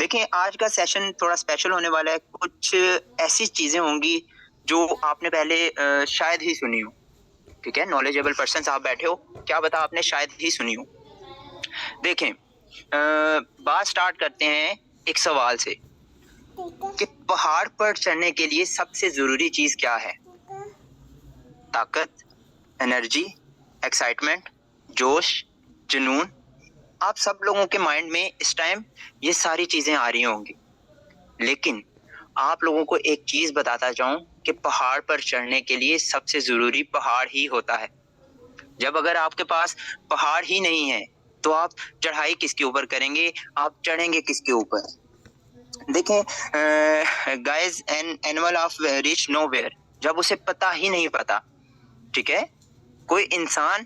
देखिए, आज का सेशन थोड़ा स्पेशल होने वाला है। कुछ ऐसी चीज़ें होंगी जो आपने पहले शायद ही सुनी हो, ठीक है? नॉलेजेबल पर्सन्स आप बैठे हो, क्या पता आपने शायद ही सुनी हो। देखें, बात स्टार्ट करते हैं एक सवाल से कि पहाड़ पर चढ़ने के लिए सबसे ज़रूरी चीज़ क्या है? ताकत, एनर्जी, एक्साइटमेंट, जोश, जुनून। आप सब लोगों के माइंड में इस टाइम ये सारी चीज़ें आ रही होंगी। लेकिन आप लोगों को एक चीज़ बताता जाऊँ कि पहाड़ पर चढ़ने के लिए सबसे ज़रूरी पहाड़ ही होता है। जब अगर आपके पास पहाड़ ही नहीं है, तो आप चढ़ाई किसके ऊपर करेंगे? आप चढ़ेंगे किसके ऊपर? देखें, guys an animal of reach nowhere, जब उसे पता ही नहीं पता, ठीक है? कोई इंसान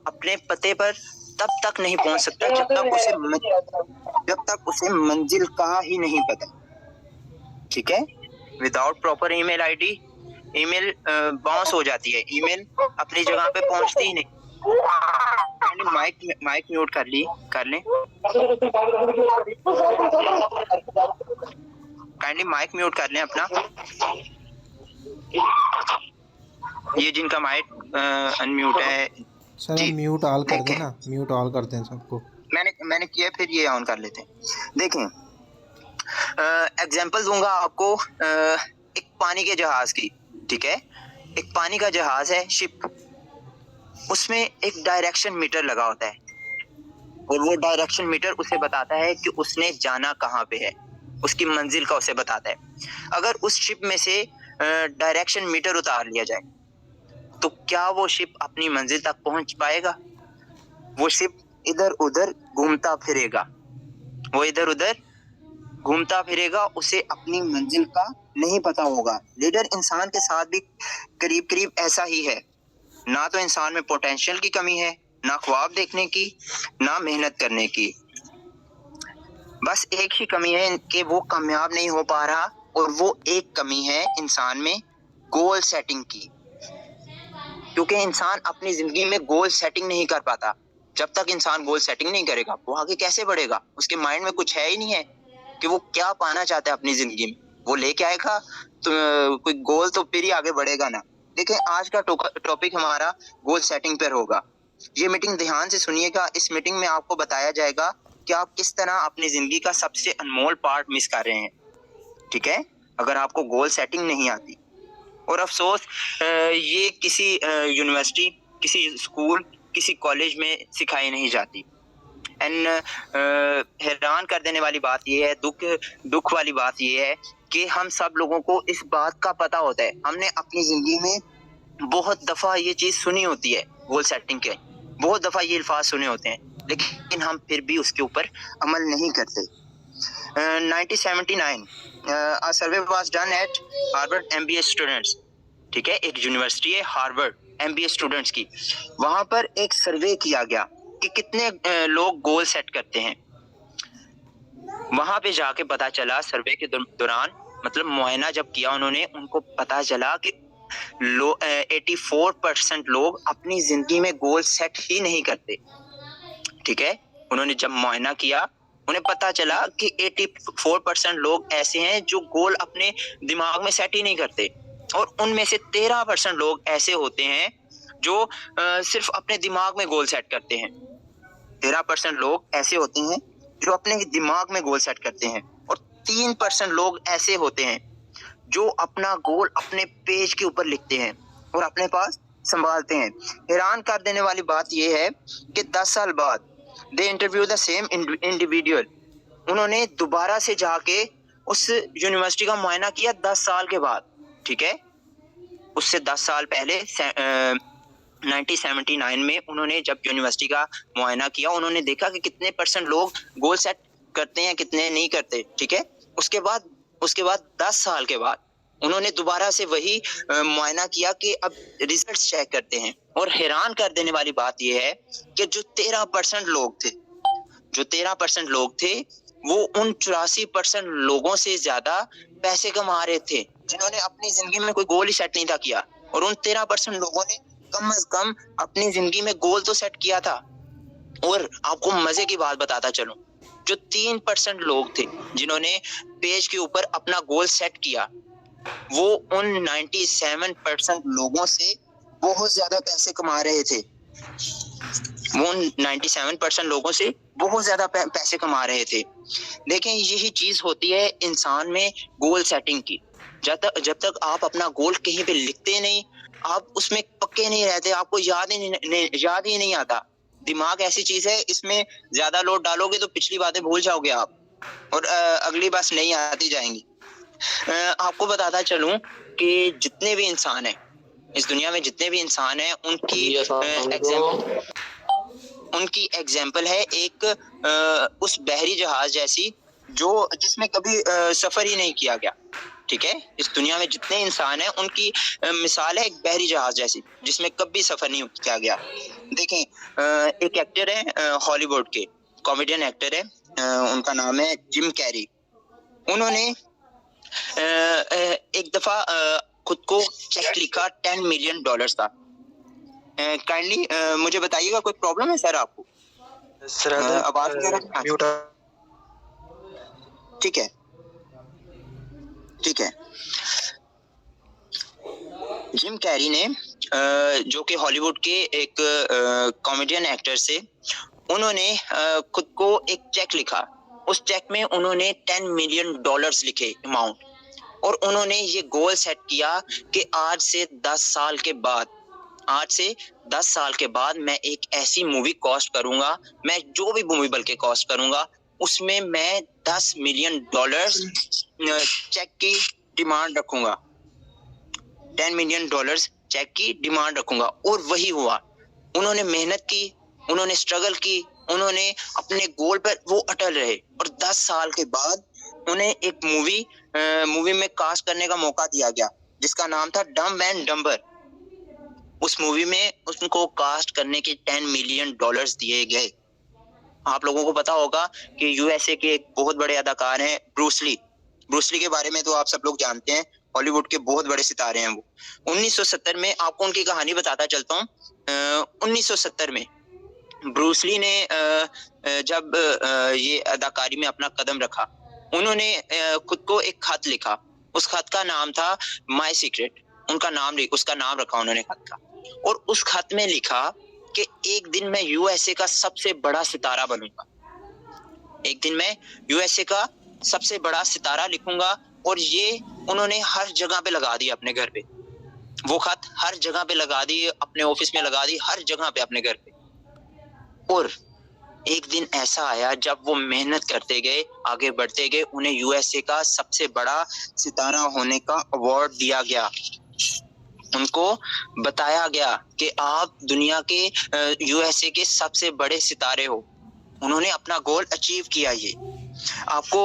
अपने पते पर तब तक नहीं पहुँच सकता जब तक उसे मंजिल का ही नहीं पता, ठीक है? Without proper email ID email bounce हो जाती है, ईमेल अपनी जगह पे पहुंचती ही नहीं। माइक म्यूट कर लें। काइंडली माइक म्यूट कर लें अपना। ये जिनका माइक अनम्यूट है सर जी, म्यूट ऑल कर देखें, देना, म्यूट ऑल कर दें सबको। मैंने किया, फिर ये ऑन कर लेते हैं। देखें, एग्जांपल दूंगा आपको एक पानी के जहाज की, ठीक है? एक पानी का जहाज है, शिप। उसमें एक डायरेक्शन मीटर लगा होता है और वो डायरेक्शन मीटर उसे बताता है कि उसने जाना कहाँ पे है, उसकी मंजिल का उसे बताता है। अगर उस शिप में से डायरेक्शन मीटर उतार लिया जाए, तो क्या वो शिप अपनी मंजिल तक पहुंच पाएगा? वो शिप इधर उधर घूमता फिरेगा, वो इधर उधर घूमता फिरेगा, उसे अपनी मंजिल का नहीं पता होगा। लीडर इंसान के साथ भी करीब करीब ऐसा ही है। ना तो इंसान में पोटेंशियल की कमी है, ना ख्वाब देखने की, ना मेहनत करने की। बस एक ही कमी है कि वो कामयाब नहीं हो पा रहा, और वो एक कमी है इंसान में गोल सेटिंग की। क्योंकि इंसान अपनी जिंदगी में गोल सेटिंग नहीं कर पाता। जब तक इंसान गोल सेटिंग नहीं करेगा, वो आगे कैसे बढ़ेगा? उसके माइंड में कुछ है ही नहीं है कि वो क्या पाना चाहता है अपनी जिंदगी में। वो लेके आएगा तो कोई गोल, तो फिर ही आगे बढ़ेगा ना। देखिए, आज का टॉपिक हमारा गोल सेटिंग पर होगा। ये मीटिंग ध्यान से सुनिएगा। इस मीटिंग में आपको बताया जाएगा कि आप किस तरह अपनी जिंदगी का सबसे अनमोल पार्ट मिस कर रहे हैं, ठीक है? अगर आपको गोल सेटिंग नहीं आती। और अफसोस, ये किसी यूनिवर्सिटी, किसी स्कूल, किसी कॉलेज में सिखाई नहीं जाती। एंड हैरान कर देने वाली बात ये है, दुख वाली बात ये है कि हम सब लोगों को इस बात का पता होता है। हमने अपनी जिंदगी में बहुत दफा ये चीज सुनी होती है, गोल सेटिंग के बहुत दफा ये अल्फाज सुने होते हैं, लेकिन हम फिर भी उसके ऊपर अमल नहीं करते। 1979 a survey was done at Harvard MBA students, ठीक है? एक यूनिवर्सिटी है हार्वर्ड, MBA स्टूडेंट्स की। वहां पर एक सर्वे किया गया कि कितने लोग गोल सेट करते हैं। वहां पे जाके पता चला, सर्वे के दौरान, मतलब मुआयना जब किया उन्होंने, उनको पता चला कि 84% लोग अपनी जिंदगी में गोल सेट ही नहीं करते, ठीक है? उन्होंने जब मुआयना किया, उन्हें पता चला कि 84% लोग ऐसे हैं जो गोल अपने दिमाग में सेट ही नहीं करते, और उनमें से 13% लोग ऐसे होते हैं जो सिर्फ अपने दिमाग में गोल सेट करते हैं। 13% लोग ऐसे होते हैं जो अपने दिमाग में गोल सेट करते हैं, और 3% लोग ऐसे होते हैं जो अपना गोल अपने पेज के ऊपर लिखते हैं और अपने पास संभालते हैं। हैरान कर देने वाली बात यह है कि 10 साल बाद दे इंटरव्यू द सेम इंडिविजुअल। उन्होंने दोबारा से जाके उस यूनिवर्सिटी का मुआयना किया 10 साल के बाद, ठीक है? उससे 10 साल पहले 1979 में उन्होंने जब यूनिवर्सिटी का मुआयना किया, उन्होंने देखा कि कितने परसेंट लोग गोल सेट करते हैं, कितने नहीं करते, ठीक है? उसके बाद 10 साल के बाद उन्होंने दोबारा से वही मुआयना किया कि अब रिजल्ट्स चेक करते हैं, और हैरान कर देने वाली बात यह है कि जो 13% लोग थे, वो उन 84% लोगों से ज्यादा पैसे कमा रहे थे, जिन्होंने अपनी जिंदगी में कोई गोल ही सेट नहीं था किया। और उन 13% लोगों ने कम से कम अपनी जिंदगी में गोल तो सेट किया था। और आपको मजे की बात बताता चलूं, जो 3% लोग थे जिन्होंने पेज के ऊपर अपना गोल सेट किया, वो उन 97% लोगों से बहुत ज्यादा पैसे कमा रहे थे। वो 97% लोगों से बहुत ज्यादा पैसे कमा रहे थे। लेकिन यही चीज होती है इंसान में गोल सेटिंग की। जब तक आप अपना गोल कहीं पे लिखते नहीं, आप उसमें पक्के नहीं रहते, आपको याद ही नहीं आता। दिमाग ऐसी चीज है, इसमें ज्यादा लोड डालोगे तो पिछली बातें भूल जाओगे आप, और अगली बात नहीं आती जाएंगी। आपको बताता चलूं कि जितने भी इंसान हैं इस दुनिया में, जितने भी इंसान हैं, उनकी एग्जाम्पल है एक उस बहरी जहाज जैसी जो जिसमें कभी सफर ही नहीं किया गया। ठीक है, इस दुनिया में जितने इंसान हैं उनकी मिसाल है एक बहरी जहाज जैसी जिसमें कभी सफर नहीं किया गया। देखें, एक एक्टर है हॉलीवुड के, कॉमेडियन एक्टर है, उनका नाम है जिम कैरी। उन्होंने एक दफा खुद को चेक लिखा $10 मिलियन का। काइंडली मुझे बताइएगा, कोई प्रॉब्लम है सर आपको? सर आवाज वगैरह म्यूट। ठीक है, ठीक है। जिम कैरी ने जो कि हॉलीवुड के एक कॉमेडियन एक्टर से, उन्होंने खुद को एक चेक लिखा। उस चेक में उन्होंने $10 मिलियन लिखे अमाउंट, और उन्होंने ये गोल सेट किया कि आज से 10 साल के बाद मैं एक ऐसी मूवी कॉस्ट करूंगा, मैं जो भी मूवी बल्कि कॉस्ट करूंगा उसमें मैं $10 मिलियन चेक की डिमांड रखूंगा, $10 मिलियन चेक की डिमांड रखूंगा। और वही हुआ। उन्होंने मेहनत की, उन्होंने स्ट्रगल की, उन्होंने अपने गोल पर वो अटल रहे, और 10 साल के बाद उन्हें एक मूवी में कास्ट करने का मौका दिया गया जिसका नाम था डम्ब एंड डम्बर। उस मूवी में उनको कास्ट करने के $10 मिलियन दिए गए। आप लोगों को पता होगा कि यूएसए के एक बहुत बड़े अदाकार हैं ब्रूस ली। ब्रूस ली के बारे में तो आप सब लोग जानते हैं, हॉलीवुड के बहुत बड़े सितारे हैं वो। 1970 में आपको उनकी कहानी बताता चलता हूँ। 1970 में ब्रूस ली ने जब ये अदाकारी में अपना कदम रखा, उन्होंने खुद को एक खत लिखा। उस खत का नाम था माय सीक्रेट। उसका नाम रखा उन्होंने खत का, और उस खत में लिखा कि एक दिन मैं यूएसए का सबसे बड़ा सितारा बनूंगा, एक दिन मैं यूएसए का सबसे बड़ा सितारा लिखूंगा। और ये उन्होंने हर जगह पे लगा दिया, अपने घर पे वो खत हर जगह पे लगा दी, अपने ऑफिस में लगा दी, हर जगह पे, अपने घर पे। और एक दिन ऐसा आया जब वो मेहनत करते गए, आगे बढ़ते गए, उन्हें यूएसए का सबसे बड़ा सितारा होने का अवार्ड दिया गया। उनको बताया गया कि आप दुनिया के यूएसए के सबसे बड़े सितारे हो। उन्होंने अपना गोल अचीव किया। ये आपको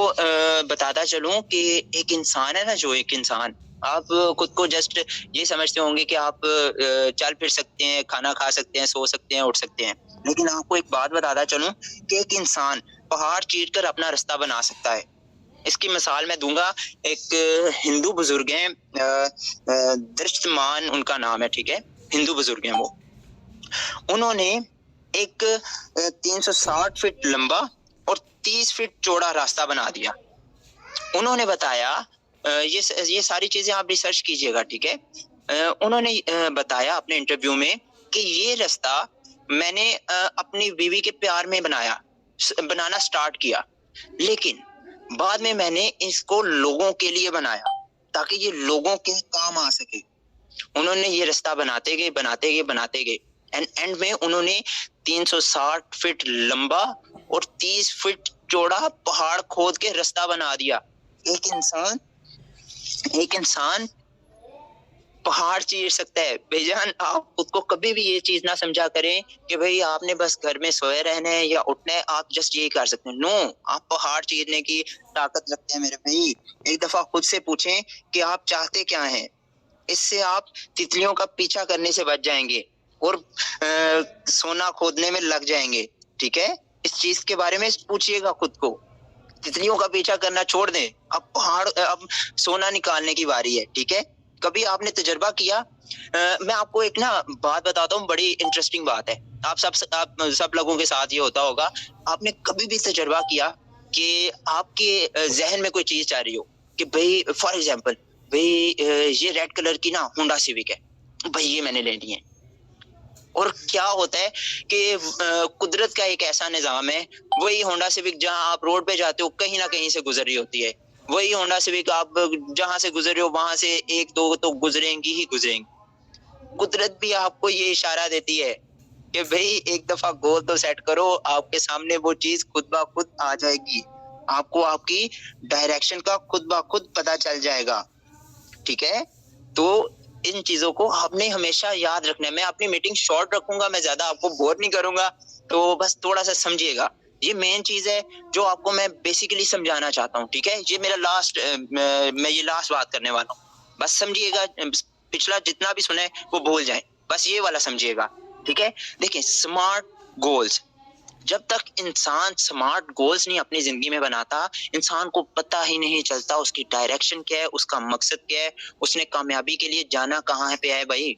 बताता चलूं कि एक इंसान है ना, जो एक इंसान, आप खुद को जस्ट ये समझते होंगे कि आप चल फिर सकते हैं, खाना खा सकते हैं, सो सकते हैं, उठ सकते हैं। लेकिन आपको एक बात बताता चलूं कि एक इंसान पहाड़ चीरकर अपना रास्ता बना सकता है। इसकी मिसाल मैं दूंगा। एक हिंदू बुजुर्ग हैं, दृष्टमान उनका नाम है, ठीक है, हिंदू बुजुर्ग हैं वो। उन्होंने एक 360 फीट लंबा और 30 फीट चौड़ा रास्ता बना दिया। उन्होंने बताया, ये सारी चीजें आप रिसर्च कीजिएगा, ठीक है। उन्होंने बताया अपने इंटरव्यू में कि ये रास्ता मैंने अपनी बीवी के प्यार में बनाना स्टार्ट किया, लेकिन बाद में मैंने इसको लोगों के लिए बनाया ताकि ये लोगों के काम आ सके। उन्होंने ये रास्ता बनाते गए एंड में उन्होंने 360 फीट लंबा और 30 फीट चौड़ा पहाड़ खोद के रास्ता बना दिया। एक इंसान पहाड़ चीर सकता है। बेजान आप खुद को कभी भी ये चीज ना समझा करें कि भाई आपने बस घर में सोए रहना है या उठना है, आप जस्ट ये कर सकते हैं। नो, आप पहाड़ चीरने की ताकत रखते हैं मेरे भाई। एक दफा खुद से पूछें कि आप चाहते क्या हैं। इससे आप तितलियों का पीछा करने से बच जाएंगे और सोना खोदने में लग जाएंगे, ठीक है। इस चीज के बारे में पूछिएगा खुद को। तितलियों का पीछा करना छोड़ दें, अब सोना निकालने की बारी है, ठीक है। कभी आपने तजर्बा किया? मैं आपको एक ना बात बताता हूँ, बड़ी इंटरेस्टिंग बात है। आप सब लोगों के साथ ये होता होगा। आपने कभी भी तजर्बा किया कि आपके जहन में कोई चीज आ रही हो कि भाई फॉर एग्जांपल भाई ये रेड कलर की ना होंडा सिविक है, भाई ये मैंने लेनी है। और क्या होता है कि कुदरत का एक ऐसा निजाम है, वही होंडा सिविक जहां आप रोड पे जाते हो कहीं ना कहीं से गुजर रही होती है, वही होंडा सिविक आप जहां से गुजर रहे हो वहां से एक दो तो गुजरेंगी ही गुजरेंगी। कुदरत भी आपको ये इशारा देती है कि भाई एक दफा गोल तो सेट करो, आपके सामने वो चीज खुद ब खुद आ जाएगी, आपको आपकी डायरेक्शन का खुद ब खुद पता चल जाएगा। ठीक है, तो इन चीजों को आपने हमेशा याद रखना है। मैं अपनी मीटिंग शॉर्ट रखूंगा, मैं ज्यादा आपको बोर नहीं करूंगा, तो बस थोड़ा सा समझिएगा। ये मेन चीज है जो आपको मैं बेसिकली समझाना चाहता हूँ। ठीक है, ये मेरा लास्ट मैं ये लास्ट बात करने वाला हूँ, बस समझिएगा। पिछला जितना भी सुने वो भूल जाए, बस ये वाला समझिएगा। ठीक है, देखिए स्मार्ट गोल्स, जब तक इंसान स्मार्ट गोल्स नहीं अपनी जिंदगी में बनाता, इंसान को पता ही नहीं चलता उसकी डायरेक्शन क्या है, उसका मकसद क्या है, उसने कामयाबी के लिए जाना कहाँ पे है भाई।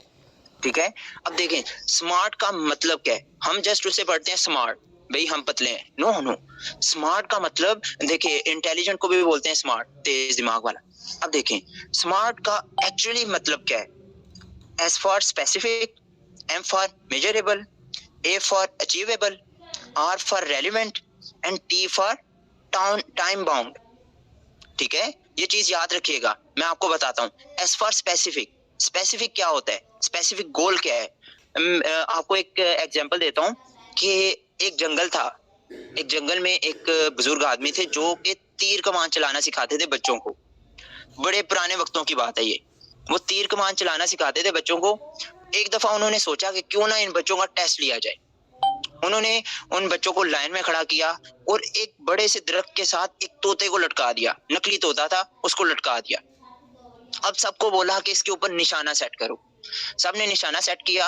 ठीक है, अब देखें स्मार्ट का मतलब क्या है। हम जस्ट उसे पढ़ते हैं स्मार्ट, भाई हम पतले हैं, नो नो। स्मार्ट का मतलब देखिए, इंटेलिजेंट को भी बोलते हैं स्मार्ट, तेज दिमाग वाला। अब देखें स्मार्ट का एक्चुअली मतलब क्या है। S for specific, M for measurable, A for achievable, R for relevant and T for time bound। ठीक है, ये चीज याद रखिएगा। मैं आपको बताता हूँ S for specific, स्पेसिफिक क्या होता है, स्पेसिफिक गोल क्या है। आपको एक एग्जांपल देता हूँ कि एक जंगल था, एक जंगल में एक बुजुर्ग आदमी थे जो कि तीर कमान चलाना सिखाते थे बच्चों को। बड़े पुराने वक्तों की बात है ये, वो तीर कमान चलाना सिखाते थे बच्चों को। एक दफा उन्होंने सोचा कि क्यों ना इन बच्चों का टेस्ट लिया जाए। उन्होंने उन बच्चों को लाइन में खड़ा किया और एक बड़े से दरख्त के साथ एक तोते को लटका दिया, नकली तोता था, उसको लटका दिया। अब सबको बोला कि इसके ऊपर निशाना सेट करो। सबने निशाना सेट किया।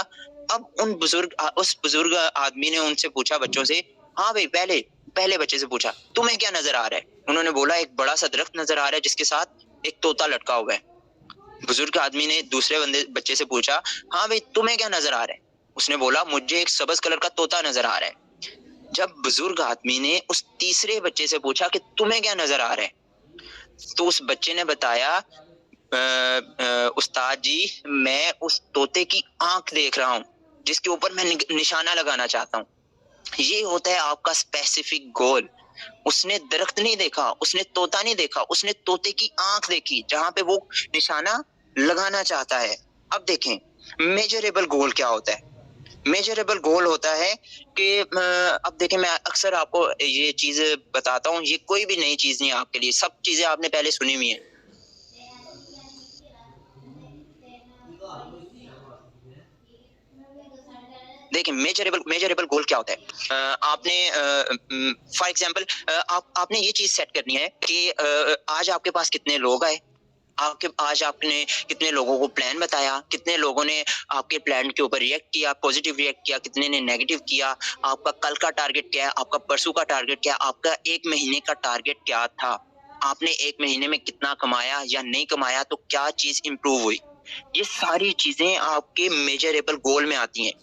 अब उस बुजुर्ग आदमी ने उनसे पूछा बच्चों से, हाँ भाई पहले पहले बच्चे से पूछा तुम्हें क्या नजर आ रहा है। उन्होंने बोला एक बड़ा सा दरख्त नजर आ रहा है जिसके साथ एक तोता लटका हुआ है। बुजुर्ग आदमी ने दूसरे बच्चे से पूछा, हाँ भाई तुम्हें क्या नजर आ रहा है। उसने बोला मुझे एक सब्ज कलर का तोता नजर आ रहा है। जब बुजुर्ग आदमी ने उस तीसरे बच्चे से पूछा कि तुम्हें क्या नजर आ रहा है, तो उस बच्चे ने बताया, उस्ताद जी मैं उस तोते की आंख देख रहा हूँ जिसके ऊपर मैं निशाना लगाना चाहता हूँ। ये होता है आपका स्पेसिफिक गोल। उसने दरख्त नहीं देखा, उसने तोता नहीं देखा, उसने तोते की आंख देखी जहां पे वो निशाना लगाना चाहता है। अब देखें मेजरेबल गोल क्या होता है। मेजरेबल गोल होता है कि अब देखें मैं अक्सर आपको ये चीज बताता हूँ, ये कोई भी नई चीज नहीं है आपके लिए, सब चीजें आपने पहले सुनी हुई है। देखिए मेजरेबल गोल क्या होता है। आपने फॉर एग्जांपल आपने ये चीज सेट करनी है कि आज आपके पास कितने लोग आए, आज आपने कितने लोगों को प्लान बताया, कितने लोगों ने आपके प्लान के ऊपर रिएक्ट किया, पॉजिटिव रिएक्ट किया, कितने ने नेगेटिव किया, आपका कल का टारगेट क्या है, आपका परसों का टारगेट क्या है, आपका एक महीने का टारगेट क्या था, आपने एक महीने में कितना कमाया या नहीं कमाया, तो क्या चीज इंप्रूव हुई। ये सारी चीजें आपके मेजरेबल गोल में आती हैं।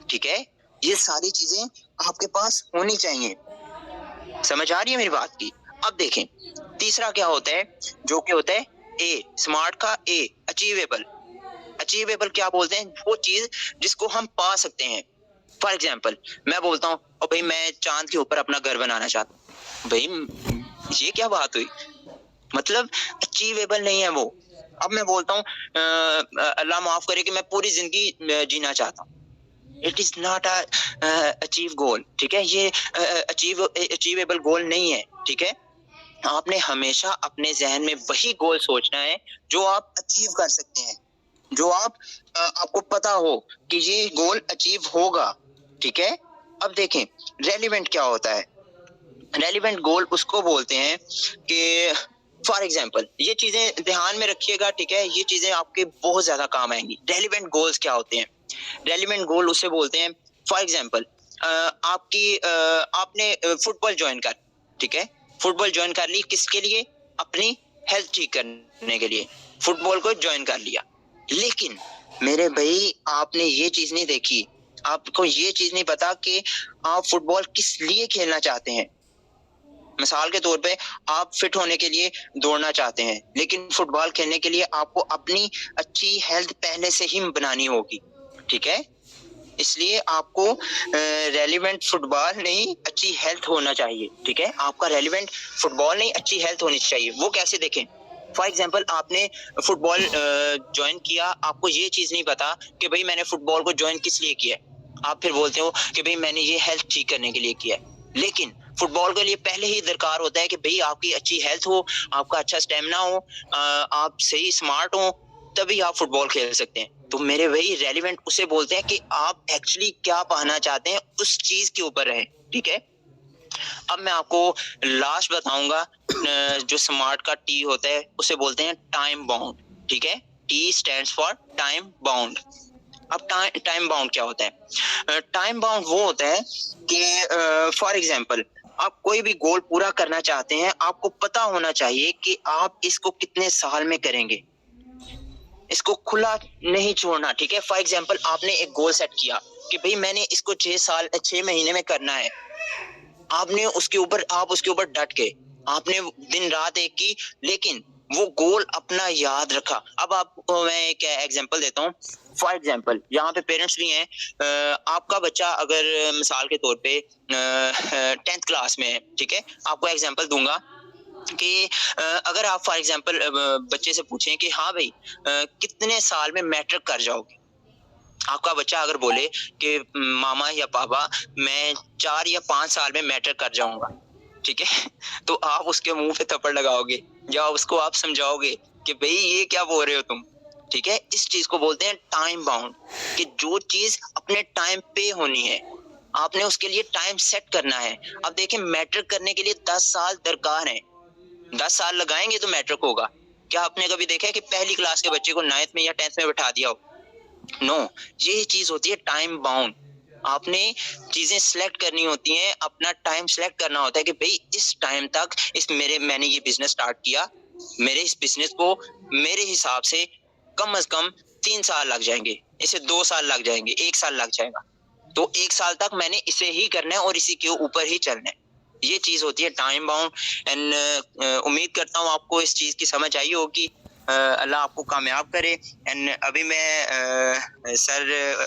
ठीक है, ये सारी चीजें आपके पास होनी चाहिए। समझ आ रही है मेरी बात की। अब देखें तीसरा क्या होता है, जो कि होता है ए, स्मार्ट का ए, अचीवेबल। अचीवेबल क्या बोलते हैं, वो चीज जिसको हम पा सकते हैं। फॉर एग्जाम्पल मैं बोलता हूँ और भाई मैं चांद के ऊपर अपना घर बनाना चाहता हूँ, भाई ये क्या बात हुई, मतलब अचीवेबल नहीं है वो। अब मैं बोलता हूँ अल्लाह माफ करे कि मैं पूरी जिंदगी जीना चाहता हूँ, इट इज नॉट अचीव गोल। ठीक है, ये अचीवेबल गोल नहीं है। ठीक है, आपने हमेशा अपने जहन में वही गोल सोचना है जो आप अचीव कर सकते हैं, जो आपको पता हो कि ये गोल अचीव होगा। ठीक है, अब देखें रेलिवेंट क्या होता है। रेलिवेंट गोल उसको बोलते हैं कि फॉर एग्जाम्पल ये चीजें ध्यान में रखिएगा। ठीक है, ये चीजें आपके बहुत ज्यादा काम आएंगी। रेलिवेंट गोल्स क्या होते हैं, रेलिवेंट गोल उसे बोलते हैं, फॉर एग्जाम्पल आपने फुटबॉल ज्वाइन कर, ठीक है, फुटबॉल ज्वाइन कर ली, किसके लिए, अपनी हेल्थ ठीक करने के लिए फुटबॉल को ज्वाइन कर लिया। लेकिन मेरे भाई आपने ये चीज नहीं देखी, आपको ये चीज नहीं पता कि आप फुटबॉल किस लिए खेलना चाहते हैं। मिसाल के तौर पे आप फिट होने के लिए दौड़ना चाहते हैं, लेकिन फुटबॉल खेलने के लिए आपको अपनी अच्छी हेल्थ पहले से ही बनानी होगी, ठीक है? इसलिए आपको रेलेवेंट फुटबॉल नहीं, अच्छी हेल्थ होना चाहिए, ठीक है? आपका रेलेवेंट फुटबॉल नहीं, अच्छी हेल्थ होनी चाहिए। वो कैसे देखें? फॉर एग्जाम्पल आपने फुटबॉल जॉइन किया, आपको ये चीज़ नहीं पता कि भई मैंने फुटबॉल को जॉइन किस लिए किया है। आप फिर बोलते हो कि भई मैंने ये हेल्थ ठीक करने के लिए किया है। लेकिन फुटबॉल के लिए पहले ही दरकार होता है कि भई आपकी अच्छी हेल्थ हो, आपका अच्छा स्टैमिना हो, आप सही स्मार्ट हो, तभी आप फुटबॉल खेल सकते हैं। तो मेरे भाई रेलेवेंट उसे बोलते हैं कि आप एक्चुअली क्या पाना चाहते हैं, उस चीज के ऊपर रहें, ठीक है? अब मैं आपको लास्ट बताऊंगा, जो स्मार्ट का टी होता है उसे बोलते हैं टाइम बाउंड, ठीक है? T stands for time bound. अब टाइम बाउंड क्या होता है? टाइम बाउंड वो होता है कि फॉर एग्जाम्पल आप कोई भी गोल पूरा करना चाहते हैं, आपको पता होना चाहिए कि आप इसको कितने साल में करेंगे, इसको खुला नहीं छोड़ना, ठीक है? फॉर एग्जाम्पल आपने एक गोल सेट किया कि भाई मैंने इसको 6 महीने में करना है। आपने उसके ऊपर डट गए, आपने दिन रात एक की, लेकिन वो गोल अपना याद रखा। अब आपको मैं एक एग्जांपल देता हूँ। फॉर एग्जांपल यहाँ पे पेरेंट्स भी हैं। आपका बच्चा अगर मिसाल के तौर पे 10th क्लास में है, ठीक है? आपको एग्जांपल दूंगा कि अगर आप फॉर एग्जांपल बच्चे से पूछें कि हाँ भाई कितने साल में मैट्रिक कर जाओगे? आपका बच्चा अगर बोले कि मामा या पापा मैं 4 या 5 साल में मैट्रिक कर जाऊँगा, ठीक है? तो आप उसके मुँह पे थप्पड़ लगाओगे या उसको आप समझाओगे कि भई ये क्या बोल रहे हो तुम? ठीक है? इस चीज़ को बोलते हैं टाइम बाउंड, कि जो चीज़ अपने टाइम पे होनी है, आपने उसके लिए टाइम सेट करना है। अब देखिए मैट्रिक करने के लिए 10 साल दरकार हैं। 10 साल लगाएँगे तो मैट्रिक होगा। क्या आपने कभी देखा है कि पहली क्लास के बच्चे को 9th में या 10th में बिठा दिया हो? नो, ये चीज़ होती है टाइम बाउंड। आपने चीज़ें सेलेक्ट करनी होती हैं, अपना टाइम सेलेक्ट करना होता है कि भई इस टाइम तक मैंने ये बिज़नेस स्टार्ट किया, मेरे इस बिज़नेस को मेरे हिसाब से कम से कम 3 साल लग जाएँगे, इसे 2 साल लग जाएँगे, 1 साल लग जाएगा। तो 1 साल तक मैंने इसे ही करना है और इसी के ऊपर ही चलना है। ये चीज़ होती है टाइम बाउंड। एंड उम्मीद करता हूँ आपको इस चीज़ की समझ आई होगी। अल्लाह आपको कामयाब करे। एंड अभी मैं सर